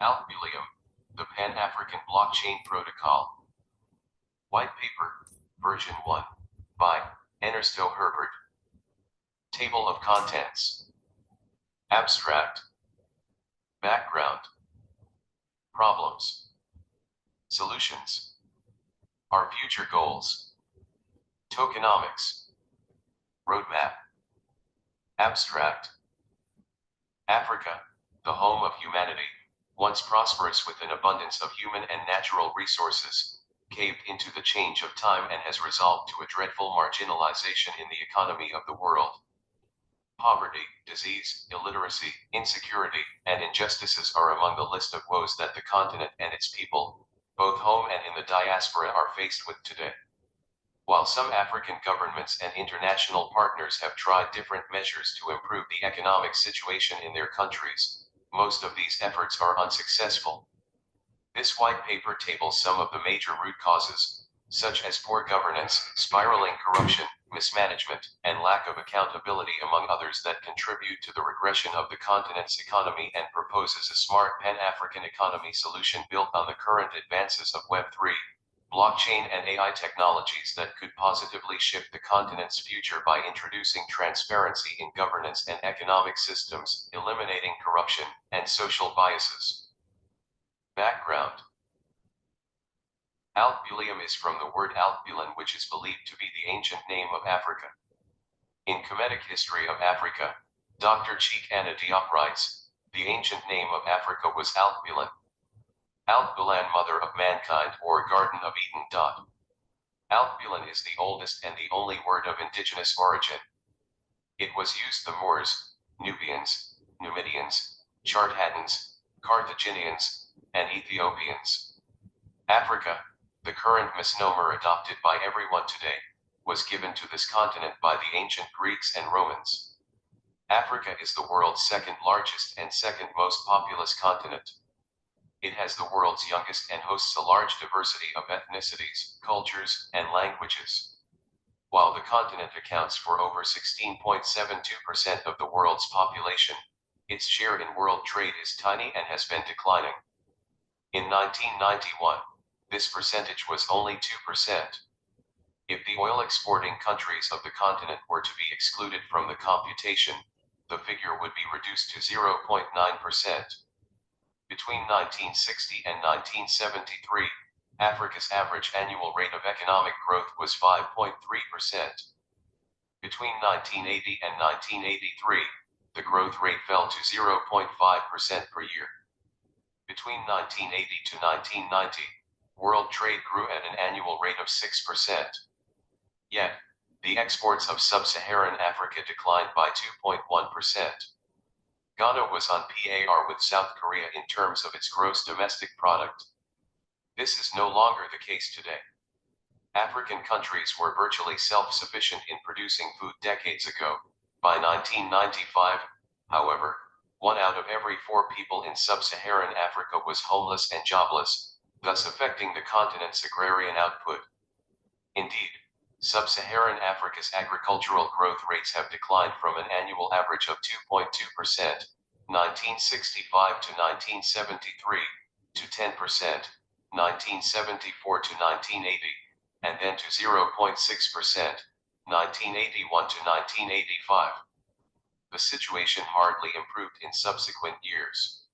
Alkebuleum, the Pan-African Blockchain Protocol. White Paper, Version 1, by Ernesto Herbert. Table of Contents. Abstract. Background. Problems. Solutions. Our future goals. Tokenomics. Roadmap. Abstract. Africa, the home of humanity, once prosperous with an abundance of human and natural resources, caved into the change of time and has resolved to a dreadful marginalization in the economy of the world. Poverty, disease, illiteracy, insecurity, and injustices are among the list of woes that the continent and its people, both home and in the diaspora, are faced with today. While some African governments and international partners have tried different measures to improve the economic situation in their countries, most of these efforts are unsuccessful. This white paper tables some of the major root causes, such as poor governance, spiraling corruption, mismanagement, and lack of accountability, among others, that contribute to the regression of the continent's economy, and proposes a smart Pan-African economy solution built on the current advances of Web3, blockchain, and AI technologies that could positively shift the continent's future by introducing transparency in governance and economic systems, eliminating corruption and social biases. Background. Alkebuleum is from the word Alkebulan, which is believed to be the ancient name of Africa. In Kemetic History of Africa, Dr. Cheikh Anta Diop writes, the ancient name of Africa was Alkebulan. Alkebulan, mother of mankind, or Garden of Eden. Alkebulan is the oldest and the only word of indigenous origin. It was used the Moors, Nubians, Numidians, Charthattans, Carthaginians, and Ethiopians. Africa, the current misnomer adopted by everyone today, was given to this continent by the ancient Greeks and Romans. Africa is the world's second largest and second most populous continent. It has the world's youngest and hosts a large diversity of ethnicities, cultures, and languages. While the continent accounts for over 16.72% of the world's population, its share in world trade is tiny and has been declining. In 1991, this percentage was only 2%. If the oil-exporting countries of the continent were to be excluded from the computation, the figure would be reduced to 0.9%. Between 1960 and 1973, Africa's average annual rate of economic growth was 5.3%. Between 1980 and 1983, the growth rate fell to 0.5% per year. Between 1980 to 1990, world trade grew at an annual rate of 6%. Yet, the exports of sub-Saharan Africa declined by 2.1%. Ghana was on par with South Korea in terms of its gross domestic product. This is no longer the case today. African countries were virtually self-sufficient in producing food decades ago. By 1995, however, 1 out of every 4 people in sub-Saharan Africa was homeless and jobless, thus affecting the continent's agrarian output. Indeed, sub-Saharan Africa's agricultural growth rates have declined from an annual average of 2.2%, 1965 to 1973, to 10%, 1974 to 1980, and then to 0.6%, 1981 to 1985. The situation hardly improved in subsequent years.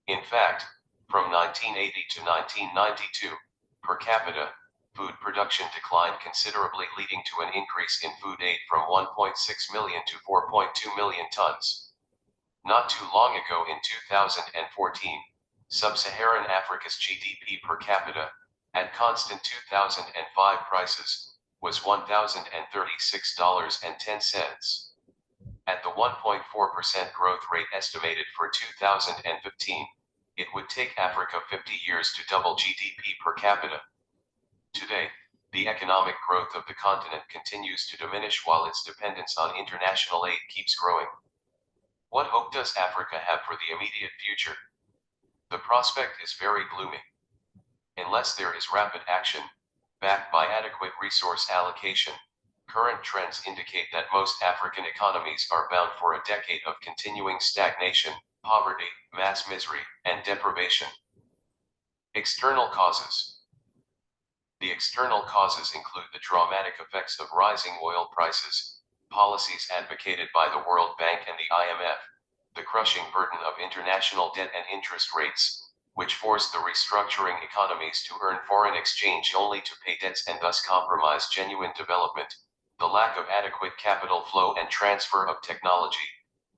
In fact, from 1980 to 1992, per capita, food production declined considerably, leading to an increase in food aid from 1.6 million to 4.2 million tons. Not too long ago, in 2014, sub-Saharan Africa's GDP per capita, at constant 2005 prices, was $1,036.10. At the 1.4% growth rate estimated for 2015, it would take Africa 50 years to double GDP per capita. Today, the economic growth of the continent continues to diminish while its dependence on international aid keeps growing. What hope does Africa have for the immediate future? The prospect is very gloomy. Unless there is rapid action, backed by adequate resource allocation, current trends indicate that most African economies are bound for a decade of continuing stagnation, poverty, mass misery, and deprivation. External causes. The external causes include the dramatic effects of rising oil prices, policies advocated by the World Bank and the IMF, the crushing burden of international debt and interest rates, which force the restructuring economies to earn foreign exchange only to pay debts and thus compromise genuine development, the lack of adequate capital flow and transfer of technology,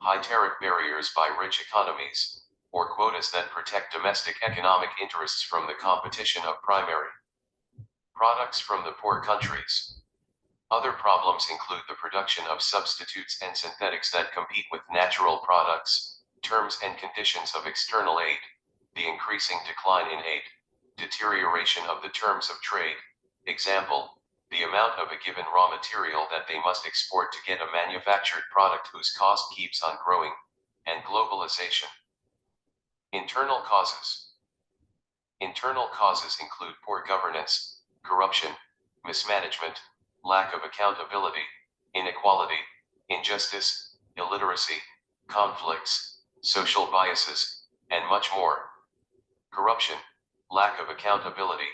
high tariff barriers by rich economies, or quotas that protect domestic economic interests from the competition of primary products from the poor countries. Other problems include the production of substitutes and synthetics that compete with natural products, terms and conditions of external aid, the increasing decline in aid, deterioration of the terms of trade, example, the amount of a given raw material that they must export to get a manufactured product whose cost keeps on growing, and globalization. Internal causes. Internal causes include poor governance, corruption, mismanagement, lack of accountability, inequality, injustice, illiteracy, conflicts, social biases, and much more. Corruption, lack of accountability,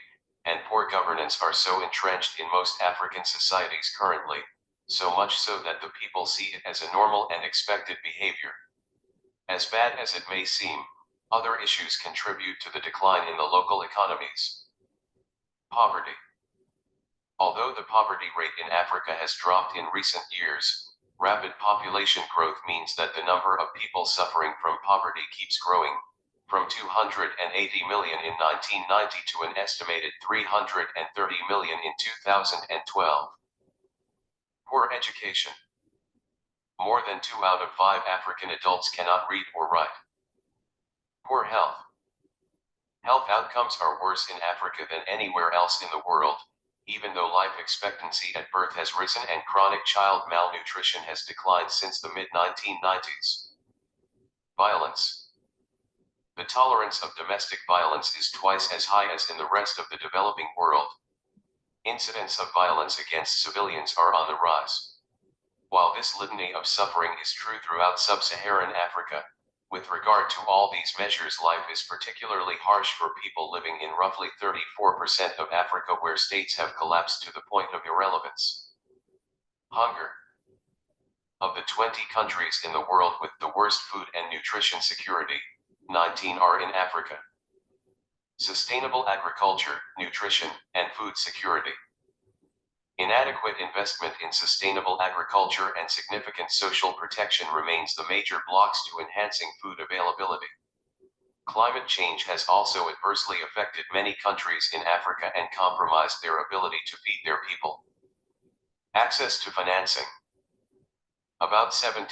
and poor governance are so entrenched in most African societies currently, so much so that the people see it as a normal and expected behavior. As bad as it may seem, other issues contribute to the decline in the local economies. Poverty. Although the poverty rate in Africa has dropped in recent years, rapid population growth means that the number of people suffering from poverty keeps growing, from 280 million in 1990 to an estimated 330 million in 2012. Poor education. More than 2 out of 5 African adults cannot read or write. Poor health. Health outcomes are worse in Africa than anywhere else in the world, even though life expectancy at birth has risen and chronic child malnutrition has declined since the mid-1990s. Violence. The tolerance of domestic violence is twice as high as in the rest of the developing world. Incidents of violence against civilians are on the rise. While this litany of suffering is true throughout sub-Saharan Africa, with regard to all these measures, life is particularly harsh for people living in roughly 34% of Africa, where states have collapsed to the point of irrelevance. Hunger. Of the 20 countries in the world with the worst food and nutrition security, 19 are in Africa. Sustainable agriculture, nutrition, and food security. Inadequate investment in sustainable agriculture and significant social protection remains the major blocks to enhancing food availability. Climate change has also adversely affected many countries in Africa and compromised their ability to feed their people. Access to financing. About 70%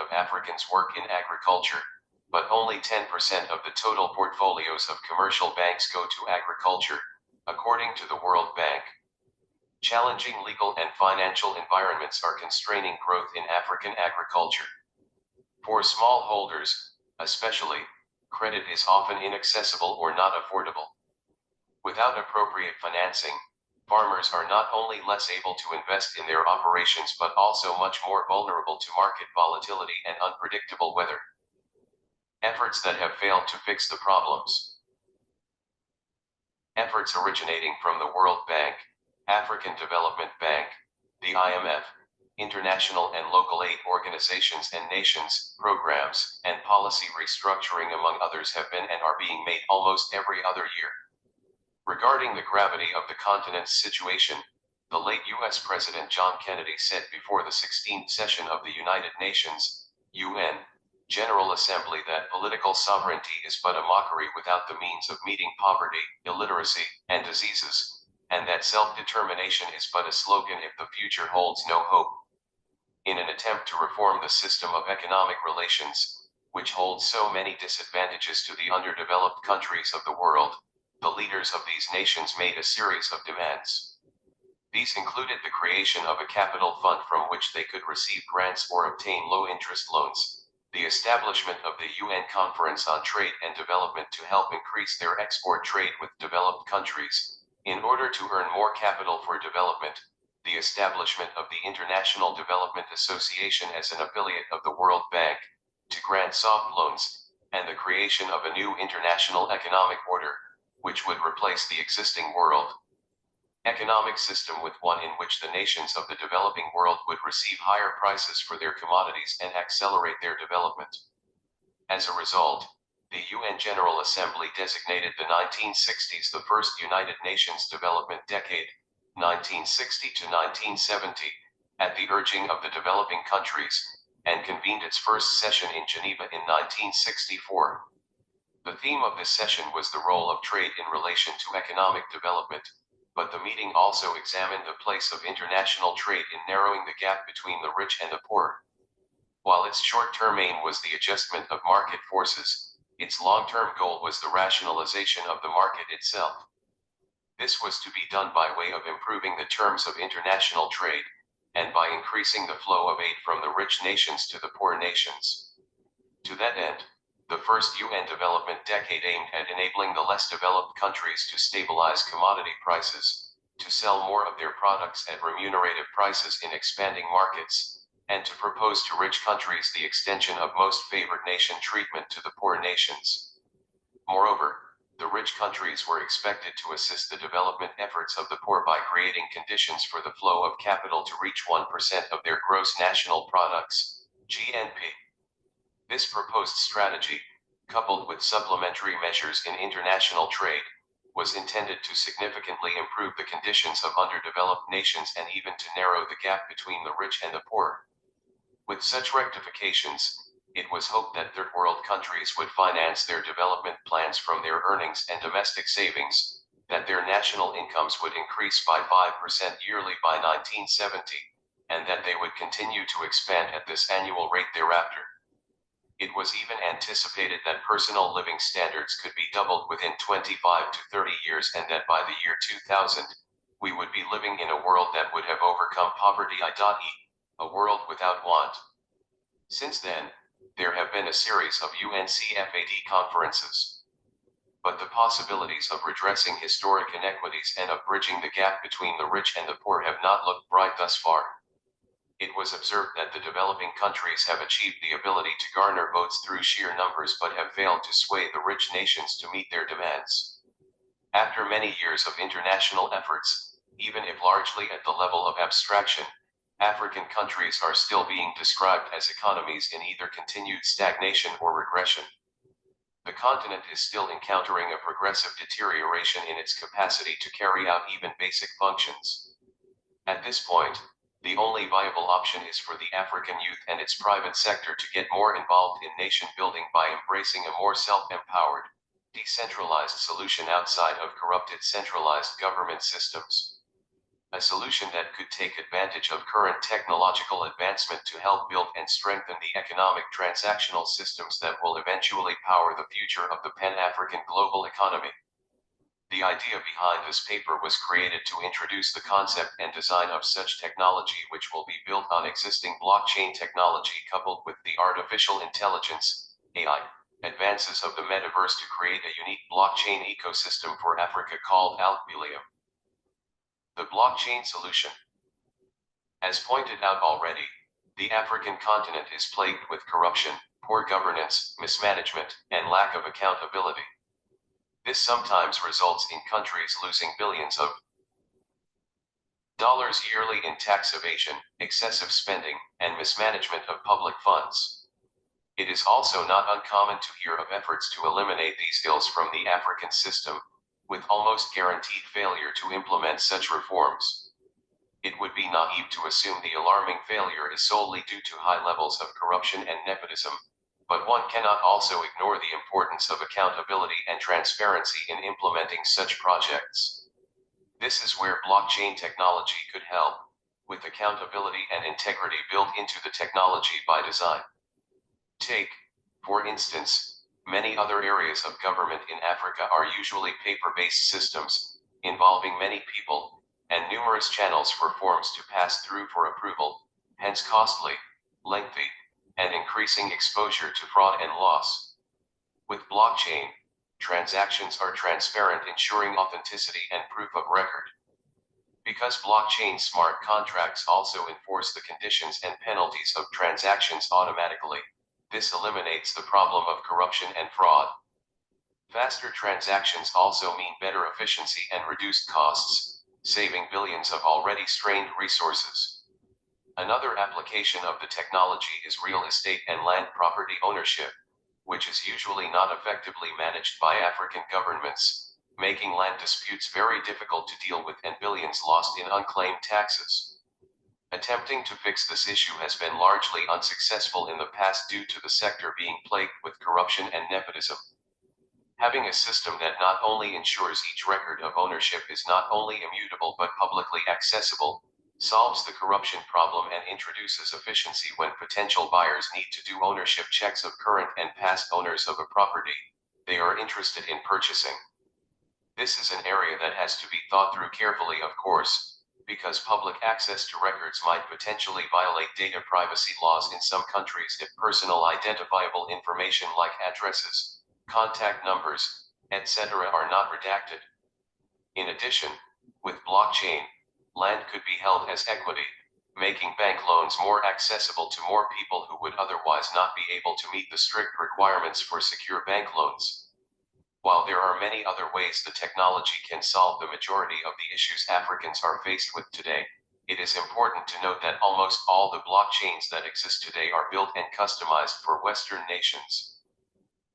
of Africans work in agriculture, but only 10% of the total portfolios of commercial banks go to agriculture, according to the World Bank. Challenging legal and financial environments are constraining growth in African agriculture. For smallholders, especially, credit is often inaccessible or not affordable. Without appropriate financing, farmers are not only less able to invest in their operations but also much more vulnerable to market volatility and unpredictable weather. Efforts that have failed to fix the problems. Efforts originating from the World Bank, African Development Bank, the IMF, international and local aid organizations and nations, programs, and policy restructuring among others have been and are being made almost every other year. Regarding the gravity of the continent's situation, the late U.S. President John Kennedy said before the 16th session of the United Nations, UN, General Assembly that political sovereignty is but a mockery without the means of meeting poverty, illiteracy, and diseases, and that self-determination is but a slogan if the future holds no hope. In an attempt to reform the system of economic relations, which holds so many disadvantages to the underdeveloped countries of the world, the leaders of these nations made a series of demands. These included the creation of a capital fund from which they could receive grants or obtain low-interest loans, the establishment of the UN Conference on Trade and Development to help increase their export trade with developed countries, in order to earn more capital for development, the establishment of the International Development Association as an affiliate of the World Bank, to grant soft loans, and the creation of a new international economic order, which would replace the existing world economic system with one in which the nations of the developing world would receive higher prices for their commodities and accelerate their development. As a result, the UN General Assembly designated the 1960s the first United Nations development decade, 1960 to 1970, at the urging of the developing countries, and convened its first session in Geneva in 1964. The theme of this session was the role of trade in relation to economic development, but the meeting also examined the place of international trade in narrowing the gap between the rich and the poor. While its short-term aim was the adjustment of market forces, its long-term goal was the rationalization of the market itself. This was to be done by way of improving the terms of international trade, and by increasing the flow of aid from the rich nations to the poor nations. To that end, the first UN development decade aimed at enabling the less developed countries to stabilize commodity prices, to sell more of their products at remunerative prices in expanding markets, and to propose to rich countries the extension of most favored nation treatment to the poor nations. Moreover, the rich countries were expected to assist the development efforts of the poor by creating conditions for the flow of capital to reach 1% of their gross national products, GNP. This proposed strategy, coupled with supplementary measures in international trade, was intended to significantly improve the conditions of underdeveloped nations and even to narrow the gap between the rich and the poor. With such rectifications, it was hoped that third world countries would finance their development plans from their earnings and domestic savings, that their national incomes would increase by 5% yearly by 1970, and that they would continue to expand at this annual rate thereafter. It was even anticipated that personal living standards could be doubled within 25 to 30 years and that by the year 2000, we would be living in a world that would have overcome poverty, a world without want. Since then, there have been a series of UNCFAD conferences. But the possibilities of redressing historic inequities and of bridging the gap between the rich and the poor have not looked bright thus far. It was observed that the developing countries have achieved the ability to garner votes through sheer numbers but have failed to sway the rich nations to meet their demands. After many years of international efforts, even if largely at the level of abstraction, African countries are still being described as economies in either continued stagnation or regression. The continent is still encountering a progressive deterioration in its capacity to carry out even basic functions. At this point, the only viable option is for the African youth and its private sector to get more involved in nation building by embracing a more self-empowered, decentralized solution outside of corrupted centralized government systems. A solution that could take advantage of current technological advancement to help build and strengthen the economic transactional systems that will eventually power the future of the Pan-African global economy. The idea behind this paper was created to introduce the concept and design of such technology which will be built on existing blockchain technology coupled with the artificial intelligence, AI, advances of the metaverse to create a unique blockchain ecosystem for Africa called Alkebuleum. The blockchain solution. As pointed out already, the African continent is plagued with corruption, poor governance, mismanagement, and lack of accountability. This sometimes results in countries losing billions of dollars yearly in tax evasion, excessive spending, and mismanagement of public funds. It is also not uncommon to hear of efforts to eliminate these ills from the African system, with almost guaranteed failure to implement such reforms. It would be naive to assume the alarming failure is solely due to high levels of corruption and nepotism, but one cannot also ignore the importance of accountability and transparency in implementing such projects. This is where blockchain technology could help, with accountability and integrity built into the technology by design. Take, for instance, many other areas of government in Africa are usually paper-based systems, involving many people, and numerous channels for forms to pass through for approval, hence costly, lengthy, and increasing exposure to fraud and loss. With blockchain, transactions are transparent, ensuring authenticity and proof of record. Because blockchain smart contracts also enforce the conditions and penalties of transactions automatically, This eliminates the problem of corruption and fraud. Faster transactions also mean better efficiency and reduced costs, saving billions of already strained resources. Another application of the technology is real estate and land property ownership, which is usually not effectively managed by African governments, making land disputes very difficult to deal with and billions lost in unclaimed taxes. Attempting to fix this issue has been largely unsuccessful in the past due to the sector being plagued with corruption and nepotism. Having a system that not only ensures each record of ownership is not only immutable but publicly accessible, solves the corruption problem and introduces efficiency when potential buyers need to do ownership checks of current and past owners of a property they are interested in purchasing. This is an area that has to be thought through carefully, of course, because public access to records might potentially violate data privacy laws in some countries if personal identifiable information like addresses, contact numbers, etc. are not redacted. In addition, with blockchain, land could be held as equity, making bank loans more accessible to more people who would otherwise not be able to meet the strict requirements for secure bank loans. While there are many other ways the technology can solve the majority of the issues Africans are faced with today, it is important to note that almost all the blockchains that exist today are built and customized for Western nations.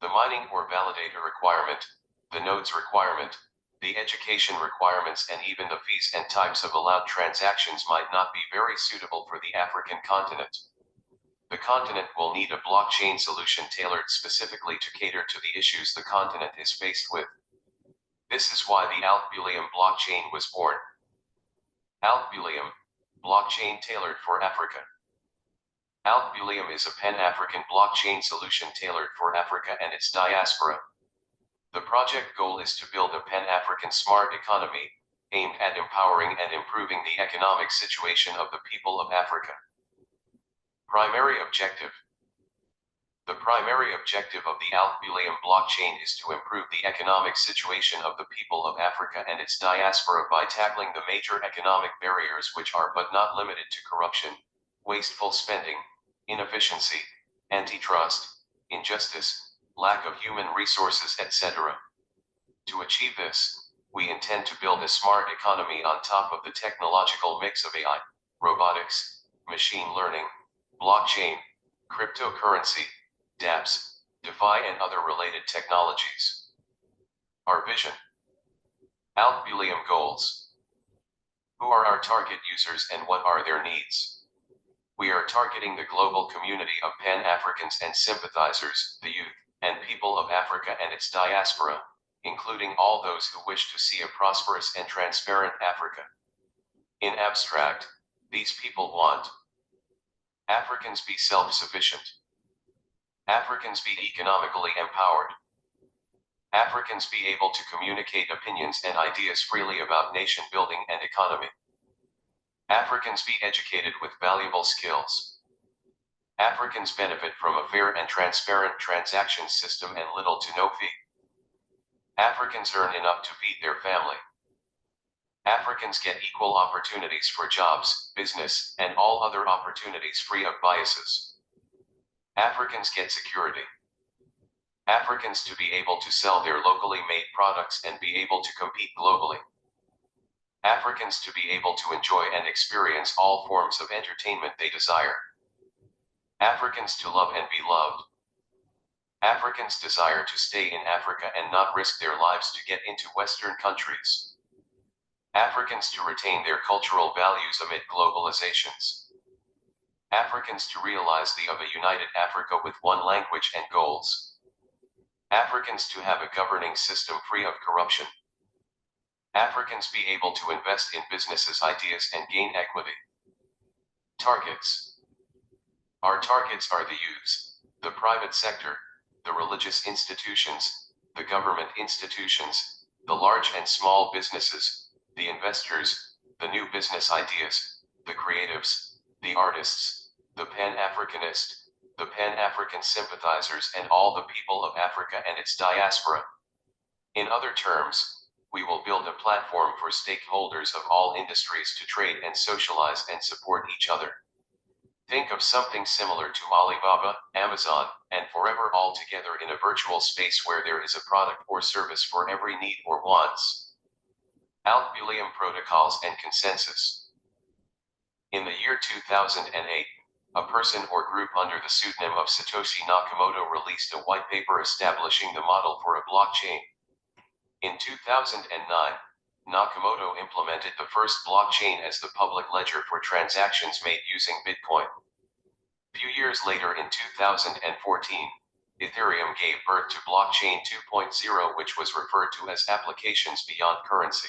The mining or validator requirement, the nodes requirement, the education requirements and even the fees and types of allowed transactions might not be very suitable for the African continent. The continent will need a blockchain solution tailored specifically to cater to the issues the continent is faced with. This is why the Alkebuleum blockchain was born. Alkebuleum, blockchain tailored for Africa. Alkebuleum is a pan-African blockchain solution tailored for Africa and its diaspora. The project goal is to build a pan-African smart economy, aimed at empowering and improving the economic situation of the people of Africa. Primary objective. The primary objective of the Alkebuleum blockchain is to improve the economic situation of the people of Africa and its diaspora by tackling the major economic barriers which are but not limited to corruption, wasteful spending, inefficiency, antitrust, injustice, lack of human resources, etc. To achieve this, we intend to build a smart economy on top of the technological mix of AI, robotics, machine learning, blockchain, cryptocurrency, dApps, DeFi and other related technologies. Our vision. Alkebuleum goals. Who are our target users and what are their needs? We are targeting the global community of Pan-Africans and sympathizers, the youth, and people of Africa and its diaspora, including all those who wish to see a prosperous and transparent Africa. In abstract, these people want Africans be self-sufficient. Africans be economically empowered. Africans be able to communicate opinions and ideas freely about nation building and economy. Africans be educated with valuable skills. Africans benefit from a fair and transparent transaction system and little to no fee. Africans earn enough to feed their family. Africans get equal opportunities for jobs, business, and all other opportunities free of biases. Africans get security. Africans to be able to sell their locally made products and be able to compete globally. Africans to be able to enjoy and experience all forms of entertainment they desire. Africans to love and be loved. Africans desire to stay in Africa and not risk their lives to get into Western countries. Africans to retain their cultural values amid globalizations. Africans to realize the of a united Africa with one language and goals. Africans to have a governing system free of corruption. Africans be able to invest in businesses' ideas and gain equity. Targets. Our targets are the youths, the private sector, the religious institutions, the government institutions, the large and small businesses, the investors, the new business ideas, the creatives, the artists, the Pan-Africanist, the Pan-African sympathizers and all the people of Africa and its diaspora. In other terms, we will build a platform for stakeholders of all industries to trade and socialize and support each other. Think of something similar to Alibaba, Amazon, and Forever all together in a virtual space where there is a product or service for every need or wants. Alkebuleum protocols and consensus. In the year 2008, a person or group under the pseudonym of Satoshi Nakamoto released a white paper establishing the model for a blockchain. In 2009, Nakamoto implemented the first blockchain as the public ledger for transactions made using Bitcoin. Few years later in 2014, Ethereum gave birth to Blockchain 2.0, which was referred to as applications beyond currency.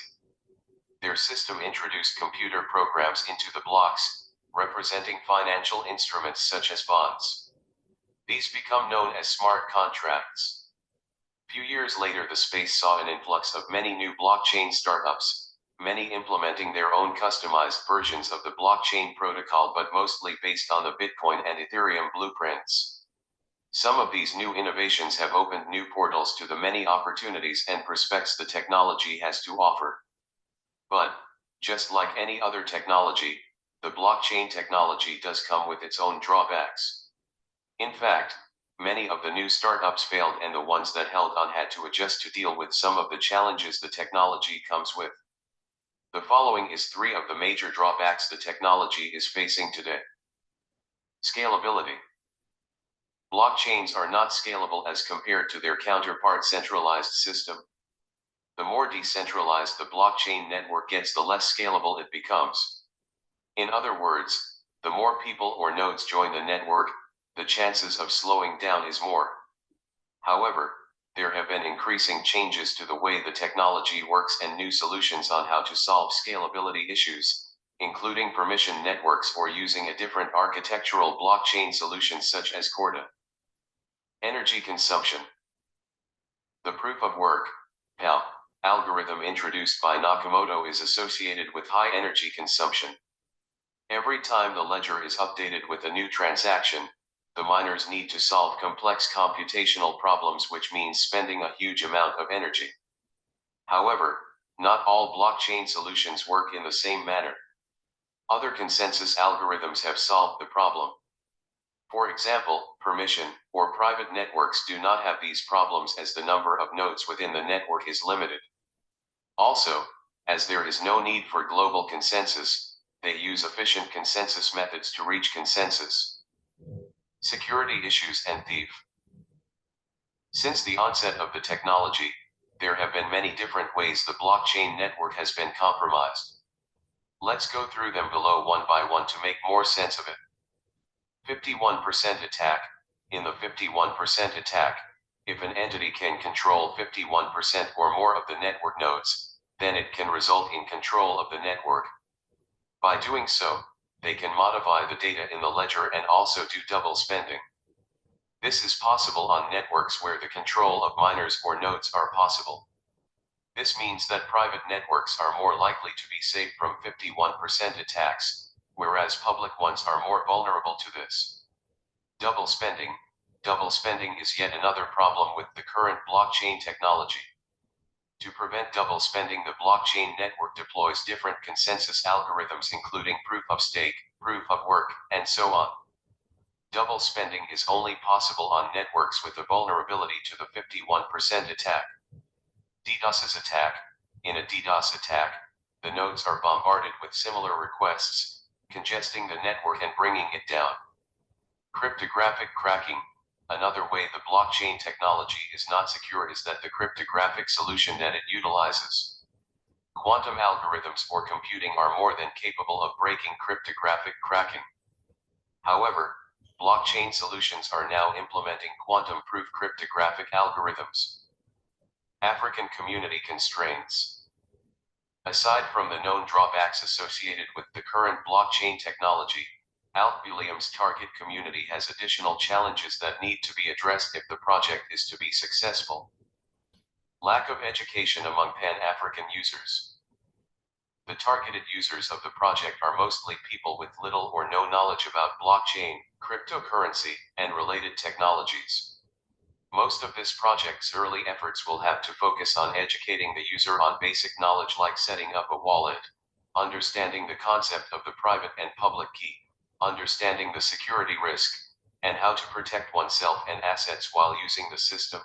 Their system introduced computer programs into the blocks, representing financial instruments such as bonds. These become known as smart contracts. Few years later, the space saw an influx of many new blockchain startups, many implementing their own customized versions of the blockchain protocol, but mostly based on the Bitcoin and Ethereum blueprints. Some of these new innovations have opened new portals to the many opportunities and prospects the technology has to offer. But, just like any other technology, the blockchain technology does come with its own drawbacks. In fact, many of the new startups failed, and the ones that held on had to adjust to deal with some of the challenges the technology comes with. The following is 3 of the major drawbacks the technology is facing today. Scalability. Blockchains are not scalable as compared to their counterpart centralized system. The more decentralized the blockchain network gets, the less scalable it becomes. In other words, the more people or nodes join the network, the chances of slowing down is more. However, there have been increasing changes to the way the technology works and new solutions on how to solve scalability issues, including permission networks or using a different architectural blockchain solutions such as Corda. Energy consumption. The proof of work (POW) algorithm introduced by Nakamoto is associated with high energy consumption. Every time the ledger is updated with a new transaction, the miners need to solve complex computational problems, which means spending a huge amount of energy. However, not all blockchain solutions work in the same manner. Other consensus algorithms have solved the problem. For example, permission or private networks do not have these problems, as the number of nodes within the network is limited. Also, as there is no need for global consensus, they use efficient consensus methods to reach consensus. Security issues and thief. Since the onset of the technology, there have been many different ways the blockchain network has been compromised. Let's go through them below one by one to make more sense of it. 51% attack. In the 51% attack, if an entity can control 51% or more of the network nodes, then it can result in control of the network. By doing so, they can modify the data in the ledger and also do double spending. This is possible on networks where the control of miners or nodes are possible. This means that private networks are more likely to be safe from 51% attacks, whereas public ones are more vulnerable to this. Double spending. Double spending is yet another problem with the current blockchain technology. To prevent double spending, the blockchain network deploys different consensus algorithms, including proof of stake, proof of work, and so on. Double spending is only possible on networks with a vulnerability to the 51% attack. DDoS's attack. In a DDoS attack, the nodes are bombarded with similar requests, congesting the network and bringing it down. Cryptographic cracking. Another way the blockchain technology is not secure is that the cryptographic solution that it utilizes. Quantum algorithms or computing are more than capable of breaking cryptographic cracking. However, blockchain solutions are now implementing quantum-proof cryptographic algorithms. African community constraints. Aside from the known drawbacks associated with the current blockchain technology, Alkebuleum's target community has additional challenges that need to be addressed if the project is to be successful. Lack of education among Pan-African users. The targeted users of the project are mostly people with little or no knowledge about blockchain, cryptocurrency, and related technologies. Most of this project's early efforts will have to focus on educating the user on basic knowledge like setting up a wallet, understanding the concept of the private and public key, understanding the security risk, and how to protect oneself and assets while using the system.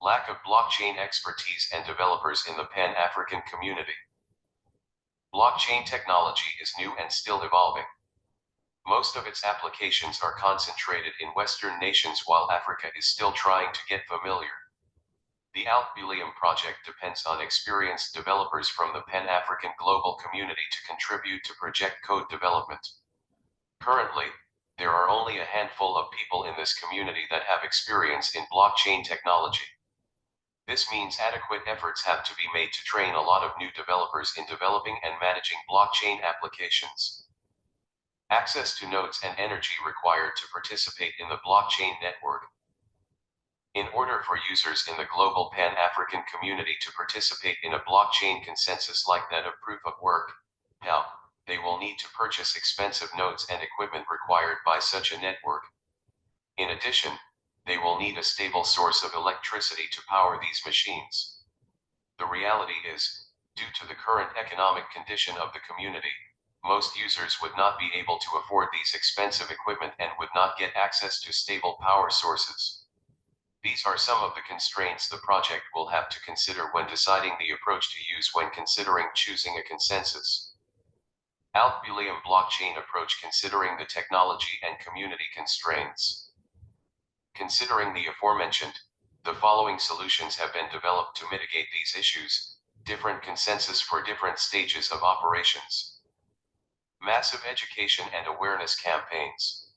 Lack of blockchain expertise and developers in the Pan-African community. Blockchain technology is new and still evolving. Most of its applications are concentrated in Western nations while Africa is still trying to get familiar. The Alkebuleum project depends on experienced developers from the Pan-African global community to contribute to project code development. Currently, there are only a handful of people in this community that have experience in blockchain technology. This means adequate efforts have to be made to train a lot of new developers in developing and managing blockchain applications. Access to nodes and energy required to participate in the blockchain network. In order for users in the global Pan-African community to participate in a blockchain consensus like that of proof of work, POW, they will need to purchase expensive nodes and equipment required by such a network. In addition, they will need a stable source of electricity to power these machines. The reality is, due to the current economic condition of the community, most users would not be able to afford these expensive equipment and would not get access to stable power sources. These are some of the constraints the project will have to consider when deciding the approach to use when considering choosing a consensus. Alkebuleum blockchain approach considering the technology and community constraints. Considering the aforementioned, the following solutions have been developed to mitigate these issues, different consensus for different stages of operations. Massive education and awareness campaigns.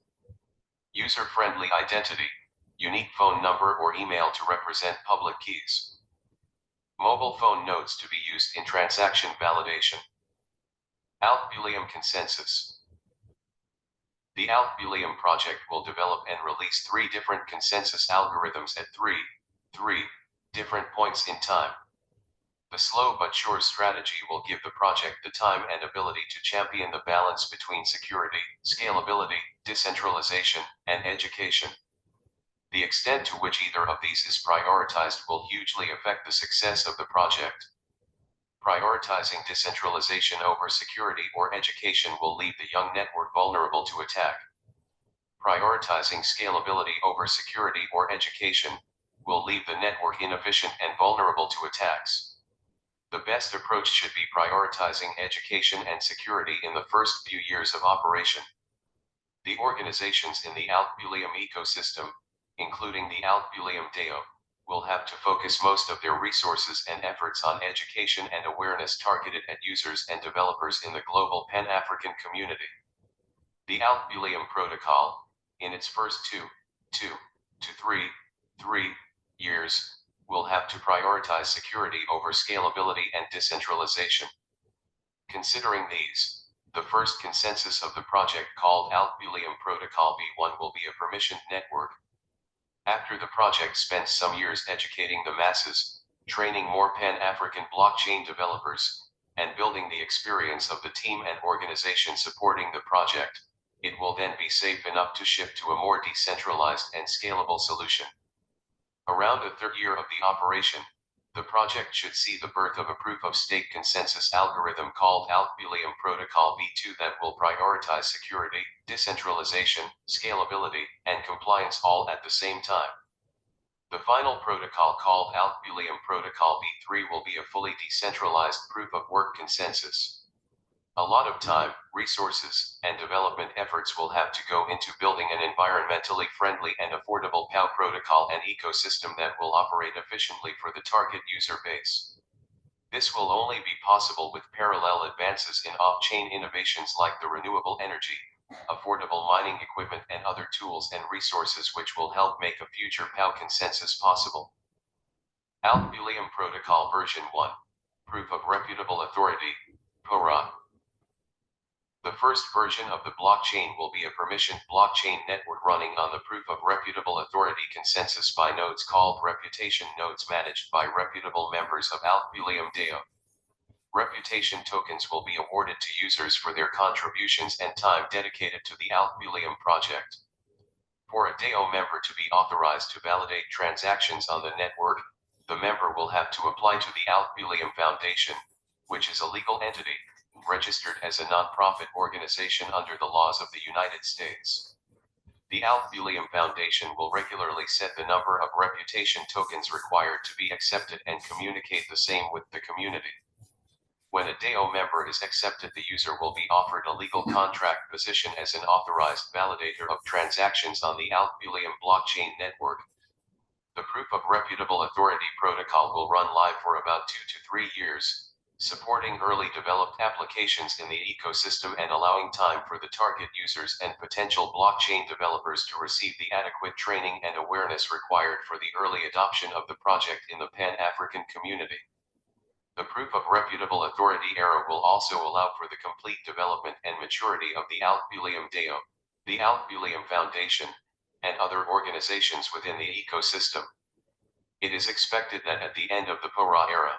User-friendly identity, unique phone number or email to represent public keys. Mobile phone nodes to be used in transaction validation. Alkebuleum consensus. The Alkebuleum project will develop and release 3 different consensus algorithms at 3 different points in time. The slow but sure strategy will give the project the time and ability to champion the balance between security, scalability, decentralization, and education. The extent to which either of these is prioritized will hugely affect the success of the project. Prioritizing decentralization over security or education will leave the young network vulnerable to attack. Prioritizing scalability over security or education will leave the network inefficient and vulnerable to attacks. The best approach should be prioritizing education and security in the first few years of operation. The organizations in the Alkebuleum ecosystem, including the Alkebuleum DAO, will have to focus most of their resources and efforts on education and awareness targeted at users and developers in the global Pan-African community. The Alkebuleum protocol, in its first 2 to 3 years, will have to prioritize security over scalability and decentralization. Considering these, the first consensus of the project called Alkebuleum Protocol V1 will be a permissioned network. After the project spent some years educating the masses, training more Pan-African blockchain developers, and building the experience of the team and organization supporting the project, it will then be safe enough to shift to a more decentralized and scalable solution. Around the 3rd year of the operation, the project should see the birth of a proof-of-stake consensus algorithm called Alkebuleum Protocol V2 that will prioritize security, decentralization, scalability, and compliance all at the same time. The final protocol called Alkebuleum Protocol V3 will be a fully decentralized proof-of-work consensus. A lot of time, resources, and development efforts will have to go into building an environmentally friendly and affordable POW protocol and ecosystem that will operate efficiently for the target user base. This will only be possible with parallel advances in off-chain innovations like the renewable energy, affordable mining equipment and other tools and resources which will help make a future POW consensus possible. Alkebuleum Protocol Version 1. Proof of Reputable Authority, PORA. The first version of the blockchain will be a permissioned blockchain network running on the Proof of Reputable Authority consensus by nodes called reputation nodes managed by reputable members of Alkebuleum DAO. Reputation tokens will be awarded to users for their contributions and time dedicated to the Alkebuleum project. For a DAO member to be authorized to validate transactions on the network, the member will have to apply to the Alkebuleum Foundation, which is a legal entity. registered as a nonprofit organization under the laws of the United States. The Alkebuleum Foundation will regularly set the number of reputation tokens required to be accepted and communicate the same with the community. When a DAO member is accepted, the user will be offered a legal contract position as an authorized validator of transactions on the Alkebuleum Blockchain Network. The Proof of Reputable Authority protocol will run live for about 2 to 3 years, supporting early developed applications in the ecosystem and allowing time for the target users and potential blockchain developers to receive the adequate training and awareness required for the early adoption of the project in the Pan-African community. The Proof of Reputable Authority era will also allow for the complete development and maturity of the Alkebuleum DAO, the Alkebuleum Foundation, and other organizations within the ecosystem. It is expected that at the end of the PORA era,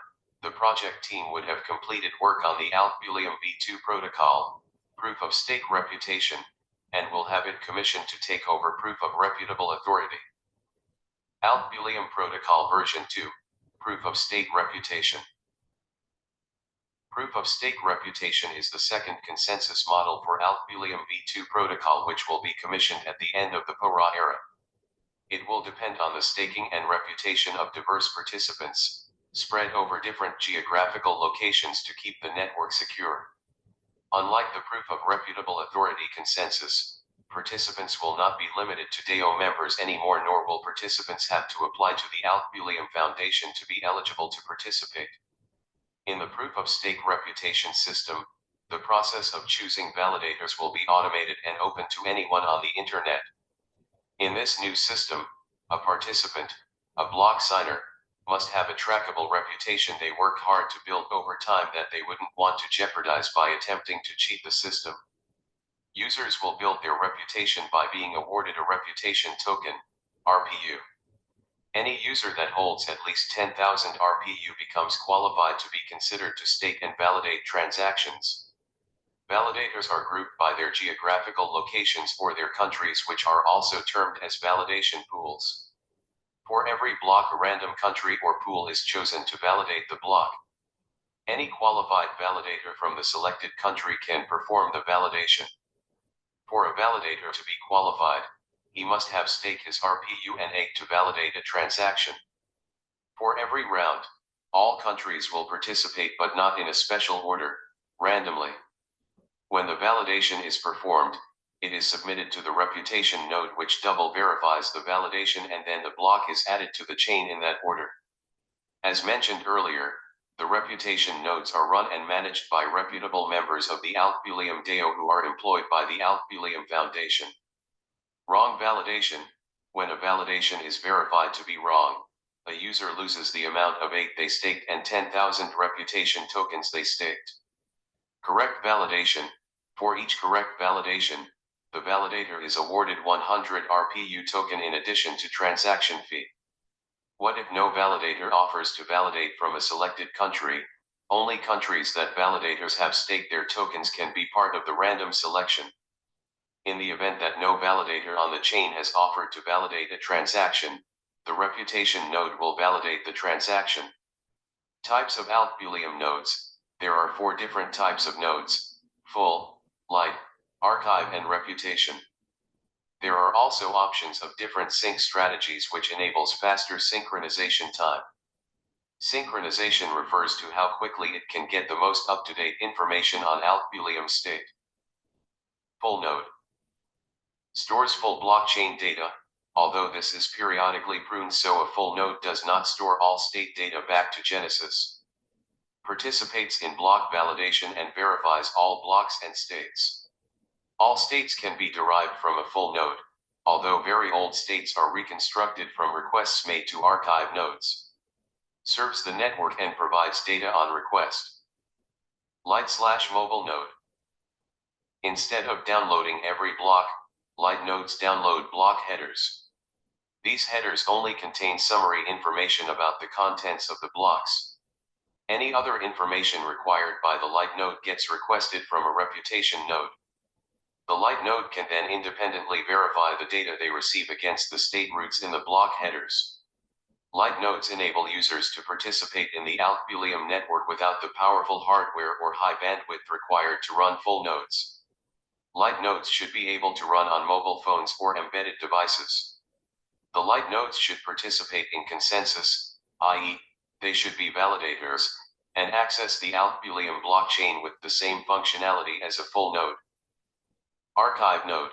the project team would have completed work on the Alkebuleum V2 protocol, Proof of Stake Reputation, and will have it commissioned to take over Proof of Reputable Authority. Alkebuleum Protocol version 2, Proof of Stake Reputation. Proof of Stake Reputation is the second consensus model for Alkebuleum V2 protocol, which will be commissioned at the end of the PORA era. It will depend on the staking and reputation of diverse participants, spread over different geographical locations to keep the network secure. Unlike the Proof of Reputable Authority consensus, participants will not be limited to DAO members anymore, nor will participants have to apply to the Alkebuleum Foundation to be eligible to participate. In the Proof of Stake Reputation system, the process of choosing validators will be automated and open to anyone on the internet. In this new system, a participant, a block signer, must have a trackable reputation they worked hard to build over time that they wouldn't want to jeopardize by attempting to cheat the system. Users will build their reputation by being awarded a reputation token, RPU. Any user that holds at least 10,000 RPU becomes qualified to be considered to stake and validate transactions. Validators are grouped by their geographical locations or their countries, which are also termed as validation pools. For every block, a random country or pool is chosen to validate the block. Any qualified validator from the selected country can perform the validation. For a validator to be qualified, he must have staked his RPU and egg to validate a transaction. For every round, all countries will participate, but not in a special order, randomly. When the validation is performed, it is submitted to the reputation node, which double verifies the validation, and then the block is added to the chain in that order. As mentioned earlier, the reputation nodes are run and managed by reputable members of the Alkebuleum DAO who are employed by the Alkebuleum Foundation. Wrong validation. When a validation is verified to be wrong, a user loses the amount of egg they staked and 10,000 reputation tokens they staked. Correct validation. For each correct validation, the validator is awarded 100 RPU token in addition to transaction fee. What if no validator offers to validate from a selected country? Only countries that validators have staked their tokens can be part of the random selection. In the event that no validator on the chain has offered to validate a transaction, the reputation node will validate the transaction. Types of Alkebuleum nodes. There are 4 different types of nodes: full, light, archive, and reputation. There are also options of different sync strategies, which enables faster synchronization time. Synchronization refers to how quickly it can get the most up-to-date information on Alkebuleum state. Full node stores full blockchain data, although this is periodically pruned, so a full node does not store all state data back to Genesis. Participates in block validation and verifies all blocks and states. All states can be derived from a full node, although very old states are reconstructed from requests made to archive nodes. Serves the network and provides data on request. Light/mobile node. Instead of downloading every block, light nodes download block headers. These headers only contain summary information about the contents of the blocks. Any other information required by the light node gets requested from a reputation node. The light node can then independently verify the data they receive against the state roots in the block headers. Light nodes enable users to participate in the Alkebuleum network without the powerful hardware or high bandwidth required to run full nodes. Light nodes should be able to run on mobile phones or embedded devices. The light nodes should participate in consensus, i.e., they should be validators, and access the Alkebuleum blockchain with the same functionality as a full node. Archive node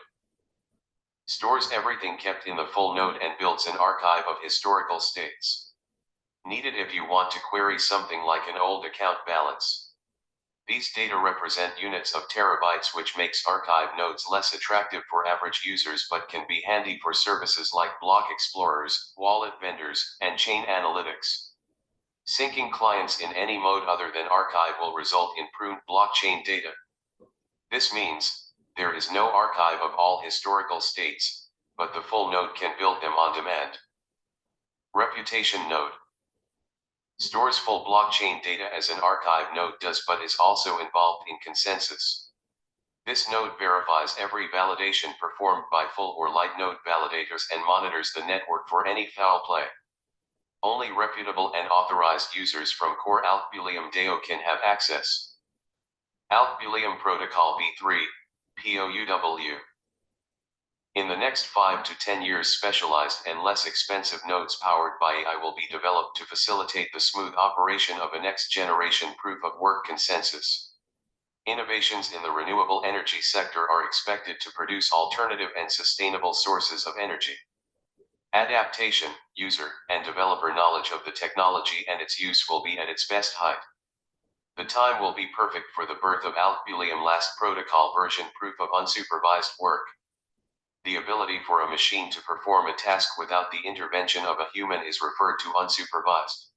stores everything kept in the full node and builds an archive of historical states. Needed if you want to query something like an old account balance. These data represent units of terabytes, which makes archive nodes less attractive for average users but can be handy for services like block explorers, wallet vendors, and chain analytics. Syncing clients in any mode other than archive will result in pruned blockchain data. This means there is no archive of all historical states, but the full node can build them on demand. Reputation node stores full blockchain data as an archive node does, but is also involved in consensus. This node verifies every validation performed by full or light node validators and monitors the network for any foul play. Only reputable and authorized users from core Alkebuleum DAO can have access. Alkebuleum Protocol v3, POUW. In the next 5 to 10 years, specialized and less expensive nodes powered by AI will be developed to facilitate the smooth operation of a next-generation proof-of-work consensus. Innovations in the renewable energy sector are expected to produce alternative and sustainable sources of energy. Adaptation, user, and developer knowledge of the technology and its use will be at its best height. The time will be perfect for the birth of Alkebuleum last protocol version proof of unsupervised work. The ability for a machine to perform a task without the intervention of a human is referred to unsupervised.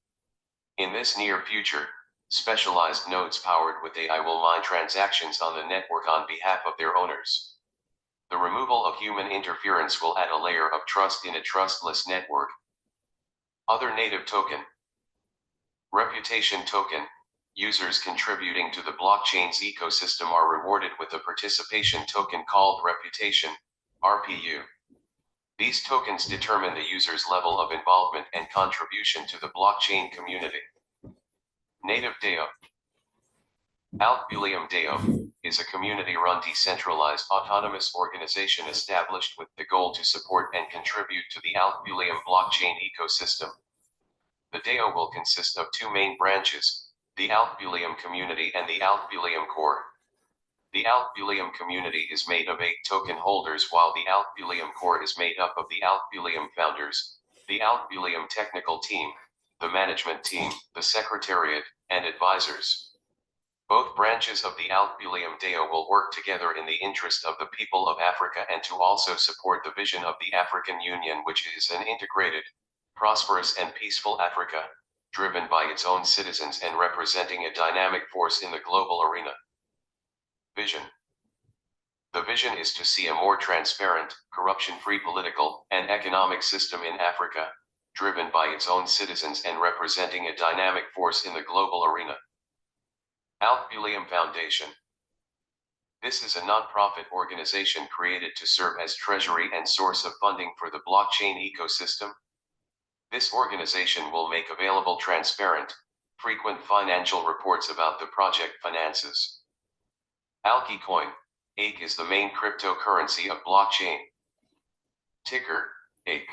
In this near future, specialized nodes powered with AI will mine transactions on the network on behalf of their owners. The removal of human interference will add a layer of trust in a trustless network. Other native token. Reputation token. Users contributing to the blockchain's ecosystem are rewarded with a participation token called Reputation, RPU. These tokens determine the user's level of involvement and contribution to the blockchain community. Native DAO. Alkebuleum DAO is a community-run decentralized autonomous organization established with the goal to support and contribute to the Alkebuleum blockchain ecosystem. The DAO will consist of two main branches, the Alkebuleum community and the Alkebuleum core. The Alkebuleum community is made of 8 token holders, while the Alkebuleum core is made up of the Alkebuleum founders, the Alkebuleum technical team, the management team, the secretariat, and advisors. Both branches of the Alkebuleum DAO will work together in the interest of the people of Africa and to also support the vision of the African Union, which is an integrated, prosperous and peaceful Africa, driven by its own citizens and representing a dynamic force in the global arena. Vision. The vision is to see a more transparent, corruption-free political and economic system in Africa, driven by its own citizens and representing a dynamic force in the global arena. Alkebuleum Foundation. This is a non-profit organization created to serve as treasury and source of funding for the blockchain ecosystem. This organization will make available transparent, frequent financial reports about the project finances. Alkecoin, AKE is the main cryptocurrency of blockchain. Ticker, AKE.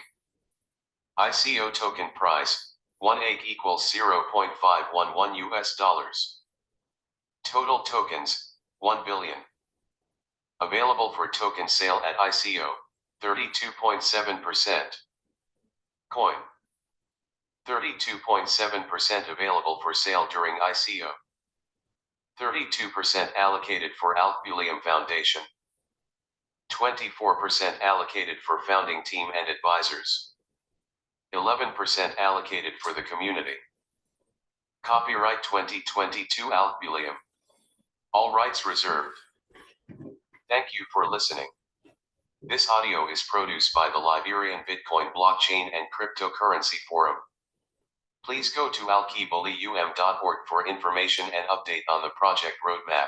ICO token price, 1 AKE equals $0.511 US. Total tokens, 1 billion. Available for token sale at ICO, 32.7%. Coin. 32.7% available for sale during ICO. 32% allocated for Alkebuleum Foundation. 24% allocated for founding team and advisors. 11% allocated for the community. Copyright 2022 Alkebuleum. All rights reserved. Thank you for listening. This audio is produced by the Liberian Bitcoin Blockchain and Cryptocurrency Forum. Please go to alkebuleum.org for information and update on the project roadmap.